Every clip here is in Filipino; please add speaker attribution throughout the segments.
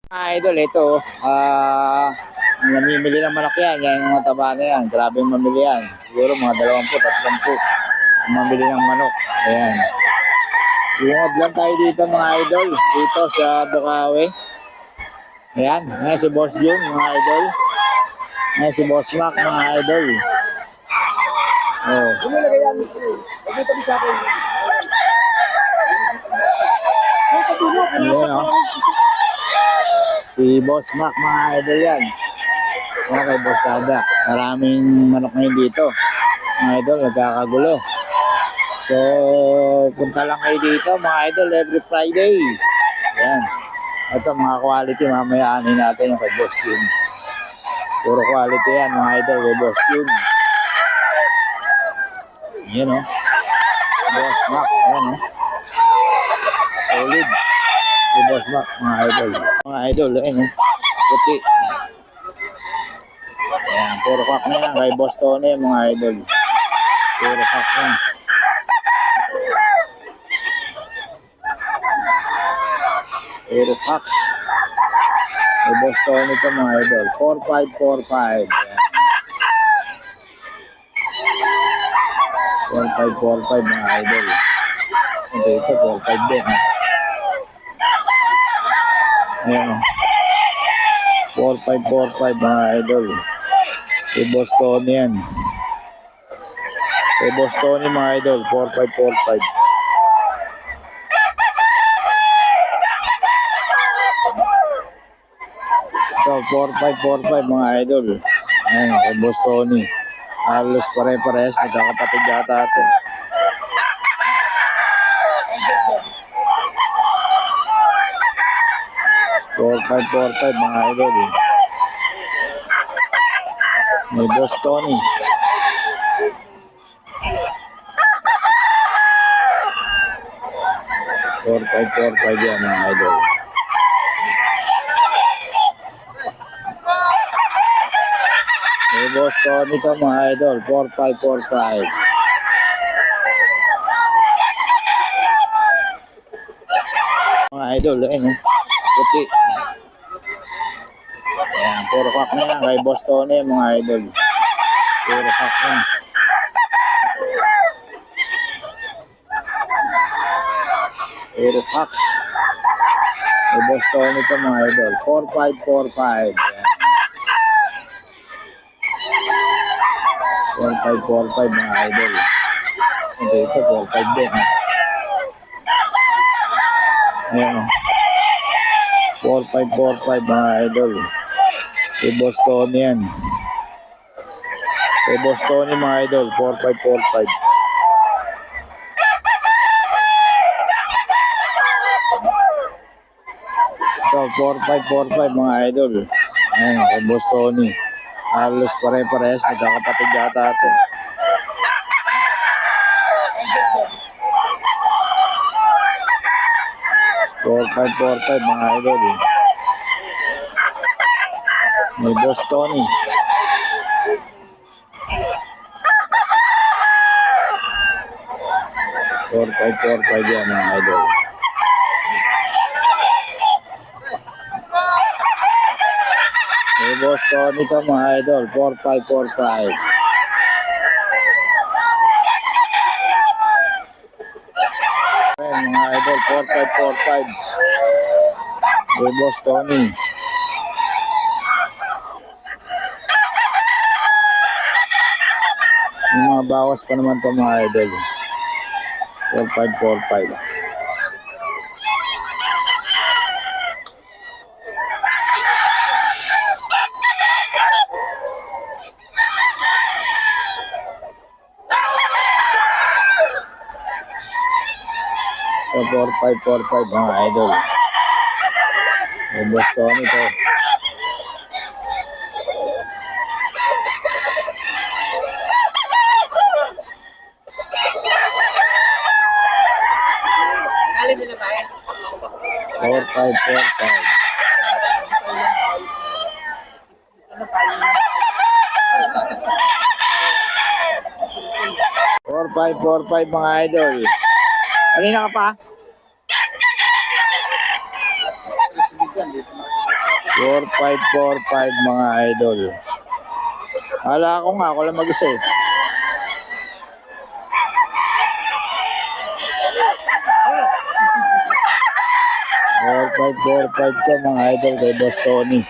Speaker 1: Idol, ito, namimili ng manok yan, yan yung mga taba na yan, grabe mamili yan, siguro mga 20, 30, mamili ng manok, ayan. Iungod lang tayo dito mga idol, dito sa Bukawi. Ayan, ngayon si Boss Jun mga idol, ngayon si Boss Mac mga idol. Oh.
Speaker 2: Lumilagay yan. Dito sa akin.
Speaker 1: Ayan o. Si Boss Mac mga idol yan. Yan kay Boss Sada. Maraming manok ngayon dito. Mga idol, nagkakagulo. So, punta lang kayo dito mga idol every Friday. Yan. Ito mga quality, mamaya anin natin yung kay Boss Jun. Puro quality yan mga idol kay Boss Jun. Yan o. Boss Mac. Yan o. Solid. Si Boss Mac mga idol. Mga idol, ayun o. Puti. Ayan, puro kak na yan kay Boss Tony mga idol. Puro kak na. Puro kak. Kay Boss Tony ito mga idol. 4545. Ayan. 4545 mga idol. Ito 45 din ha. Ayan o. 4545 mga idol. Kay Boss Tony yan. Kay Boss Tony mga idol. 4545. So 4545 mga idol. Ayan kay Boss Tony. Halos pare-pares. Magkakapatid yata ito. Four five mga idol. May Boss Tony. Four five yan mga idol. May Boss Tony ito mga idol. 4545. Mga idol, ayun puti. Ayan, puro kak na yan kay Boss Tony mga idol. Puro kak na. Puro kak. Kay Boss Tony ito mga idol. 4545. Ayan. 4545 mga idol. Ito 45 din ha. Ayan o. 4545 mga idol. Kay Boss Tony yan. Kay Boss Tony mga idol. 4545. So 4545 mga idol. Ayan kay Boss Tony. Halos pare-pares. Magkakapatid yata ito. Four five mga idol. May Boss Tony. Four five yan mga idol. May Boss Tony ito mga idol. 4545. Mga idol, 4545. May Boss Tony. Yung mga bawas pa naman ito mga idol. 4545. So 4545 mga idol. May Boss Tony ito.
Speaker 2: Alim nila ba eh?
Speaker 1: 4545. Four five mga idol. Kanina ka pa? 4545 mga idol. Hala ko nga, ako lang mag-isa eh. Four, five ka mga idol kay Boss Tony.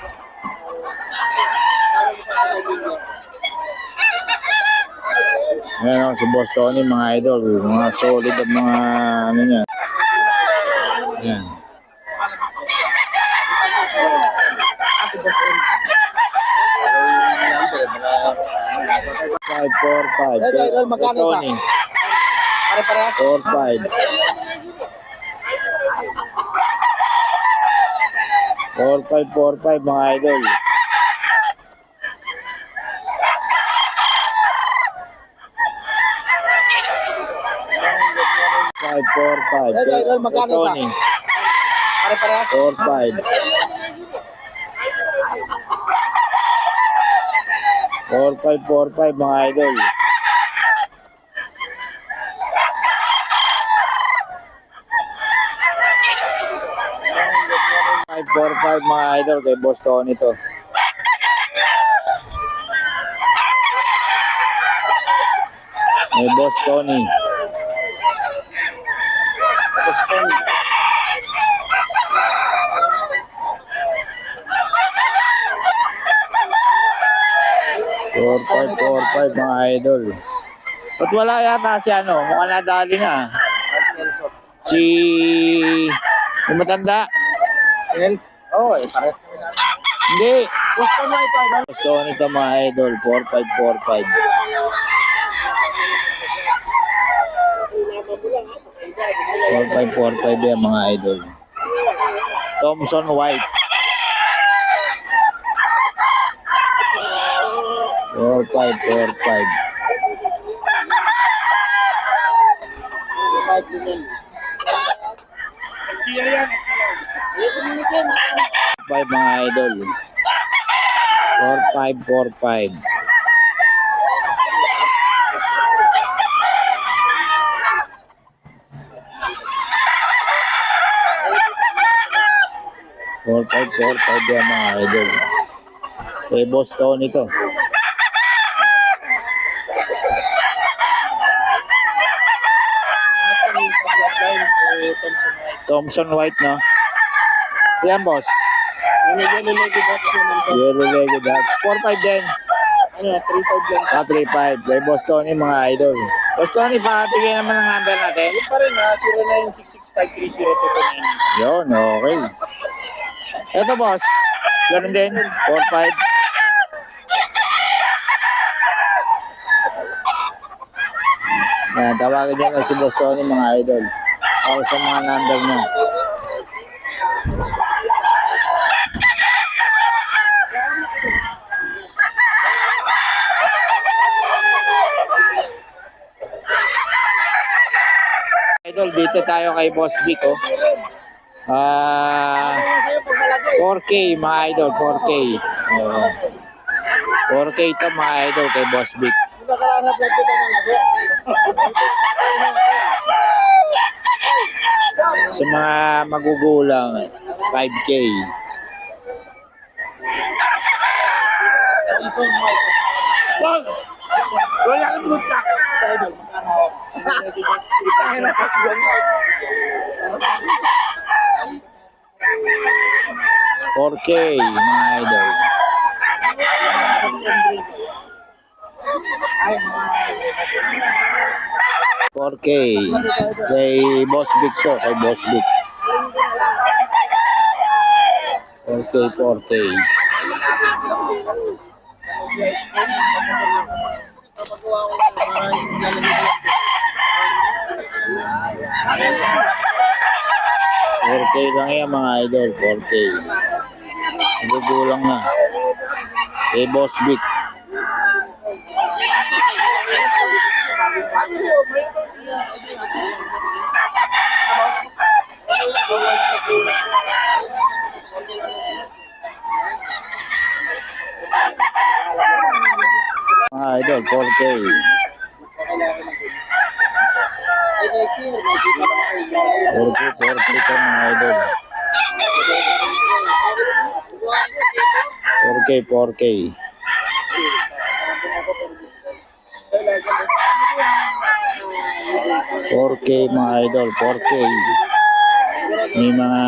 Speaker 1: Ayan o, si Boss Tony mga idol. Mga solid at mga ano niya. Ayan. Five, four, five.
Speaker 2: Ito, idol, magkano isa?
Speaker 1: Tony.
Speaker 2: Pare-parehas?
Speaker 1: 4-5. 4-5 mga idol. Five, 4-5.
Speaker 2: Ito, idol, magkano isa?
Speaker 1: Tony.
Speaker 2: Pare-parehas?
Speaker 1: 4-5. 4-5 mga idol. Five, 4-5 mga idol kay Boss Tony to. May Boss Tony. Four, five mga idol. Ba't wala yata si ano? Mukhang nadali na. Si... Yung matanda.
Speaker 2: Yes. Oo, parehas kami namin.
Speaker 1: Hindi.
Speaker 2: Gusto mo ito, idol?
Speaker 1: Boss Tony to mga idol. 4-5. 4-5 yan mga idol. Thompson White. 4-5. Five mga idol. 4-5. 4-5 yan mga idol. Kay Boss Tony to. Thompson White, no? Yan, boss.
Speaker 2: Yellow Lady Ducks yun.
Speaker 1: Yellow Lego Ducks. 4-5 din.
Speaker 2: Ano, 3-5 lang.
Speaker 1: 3-5. Kay Boss Tony, mga idol. Boss Tony, patigay naman ang number natin.
Speaker 2: Yun pa rin ha, 0966530229.
Speaker 1: Yun, okay. Ito, boss. Ganun din. 4-5. Yan, tawagin niyo na si Boss Tony, mga idol. Ako sa mga number niya. Idol, dito tayo kay Boss Vic, oh. 4K, mga idol, 4K. 4K to, mga idol, kay Boss Vic.
Speaker 2: Nakalanap lang kita ng lago.
Speaker 1: Sa mga magugulang, 5K.
Speaker 2: Wag! Wala kang buta! Idol, magkano ako? Itahin na kasi yan.
Speaker 1: 4K, mga idol.
Speaker 2: Ay, mga
Speaker 1: 4K. Kay Boss Vic to, kay Boss Vic. 4K.
Speaker 2: Papagawa ko na para yung lalagyan.
Speaker 1: 4K lang yan, mga idol, 4K. Nagugulang na. Kay Boss Vic. Mga idol, 4K.
Speaker 2: Ay, next year, may kita pa kayo.
Speaker 1: 4K to, mga idol. 4K, 4K. 4K mga idol, 4K. May mga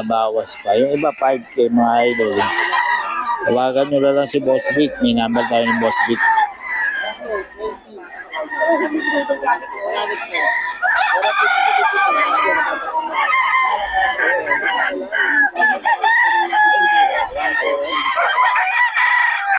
Speaker 1: bawas pa. Yung iba 5K mga idol. Tawagan nyo lang si Boss Vic. May number tayo ng Boss Vic.